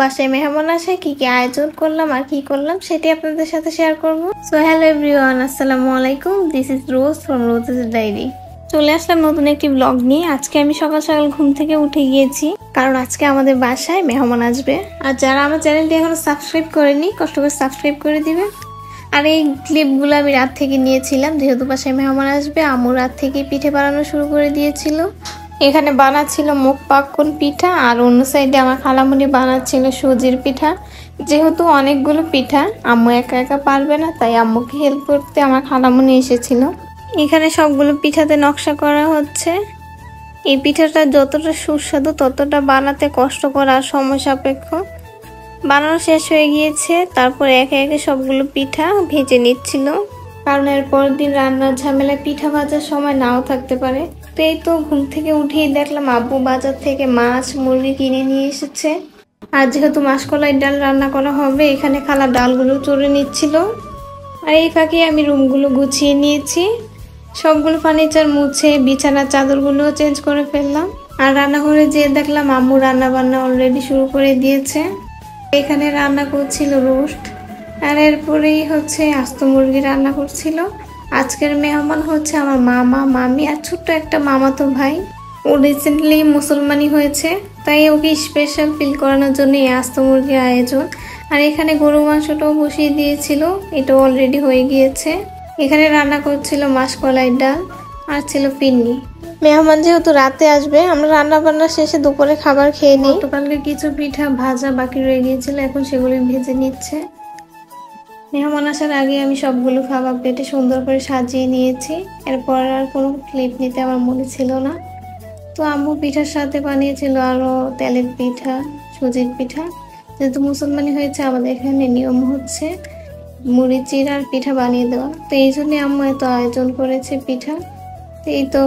বাসায় মেহমান আসে কি কি আয়োজন করলাম আর কি করলাম সেটি আপনাদের সাথে শেয়ার করব। সো হ্যালো এভরিওয়ান, আসসালামু আলাইকুম। This is Rose from Rose's diary. চলে আসলাম নতুন একটি ব্লগ নিয়ে। আজকে আমি সকাল সকাল ঘুম থেকে উঠে গিয়েছি, কারণ আজকে আমাদের বাসায় মেহমান আসবে। আর যারা আমার চ্যানেলটি এখনো সাবস্ক্রাইব করেনি, কষ্ট করে সাবস্ক্রাইব করে দিবে। আর এই ক্লিপগুলো আমি রাত থেকে নিয়েছিলাম, যেহেতু বাসায় মেহমান আসবে। আম্মু রাত থেকে পিঠে বানানো শুরু করে দিয়েছিল। এখানে বানাচ্ছিল মুখ পাক্কন পিঠা, আর অন্য সাইডে আমার খালামুনি বানাচ্ছিল সুজির পিঠা। যেহেতু অনেকগুলো পিঠা আম্মু একা একা পারবে না, তাই আম্মুকে হেল্প করতে আমার খালামুনি এসেছিল। এখানে সবগুলো পিঠাতে নকশা করা হচ্ছে। এই পিঠাটা যতটা সুস্বাদু ততটা বানাতে কষ্টকর আর সময় সাপেক্ষ। বানানো শেষ হয়ে গিয়েছে, তারপর একে একে সবগুলো পিঠা ভেজে নিচ্ছিল, কারণ এর পরের দিন রান্নার ঝামেলায় পিঠা ভাজার সময় নাও থাকতে পারে। তো এই তো ঘুম থেকে উঠেই দেখলাম আব্বু বাজার থেকে মাছ মুরগি কিনে নিয়ে এসেছে। আর যেহেতু মাসকলাই ডাল রান্না করা হবে, এখানে খালা ডালগুলো চড়ে নিচ্ছিল। আর এই ফাঁকে আমি রুমগুলো গুছিয়ে নিয়েছি, সবগুলো ফার্নিচার মুছে বিছানার চাদরগুলো চেঞ্জ করে ফেললাম। আর রান্নাঘরে যেয়ে দেখলাম আম্মু রান্না বান্না অলরেডি শুরু করে দিয়েছে। এখানে রান্না করছিল রোস্ট, আর এরপরেই হচ্ছে আস্ত মুরগি রান্না করছিল। আজকের মেহমান হচ্ছে আমার মামা মামি আর ছোট্ট একটা মামাতো ভাই। ও রিসেন্টলি মুসলমানি হয়েছে, তাই ওকে স্পেশাল ফিল করানোর জন্য এই আস্ত মুরগির আয়োজন। আর এখানে গরু মাংসটাও বসিয়ে দিয়েছিল, এটা অলরেডি হয়ে গিয়েছে। এখানে রান্না করছিল মাসকলাই ডাল আর ছিল ফিরনি। মেহমান যেহেতু রাতে আসবে, আমরা রান্না বান্না শেষে দুপুরে খাবার খেয়ে নিই। গতকালকে কিছু পিঠা ভাজা বাকি রয়ে গিয়েছিল, এখন সেগুলো ভেজে নিচ্ছে। মেহমান আসার আগে আমি সবগুলো খাবার প্লেটে সুন্দর করে সাজিয়ে নিয়েছি। এরপর আর কোনো ক্লিপ নিতে আমার মনে ছিল না। তো আম্মু পিঠার সাথে বানিয়েছিল আরও তেলের পিঠা, সুজির পিঠা। যেহেতু মুসলমানি হয়েছে, আমাদের এখানে নিয়ম হচ্ছে মুড়ি চিড়ার পিঠা বানিয়ে দেওয়া। তো এই জন্যই আম্মু এত আয়োজন করেছে পিঠা। এই তো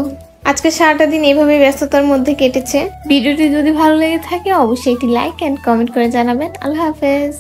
আজকে সারাটা দিন এইভাবে ব্যস্ততার মধ্যে কেটেছে। ভিডিওটি যদি ভালো লেগে থাকে অবশ্যই একটি লাইক অ্যান্ড কমেন্ট করে জানাবেন। আল্লাহ হাফেজ।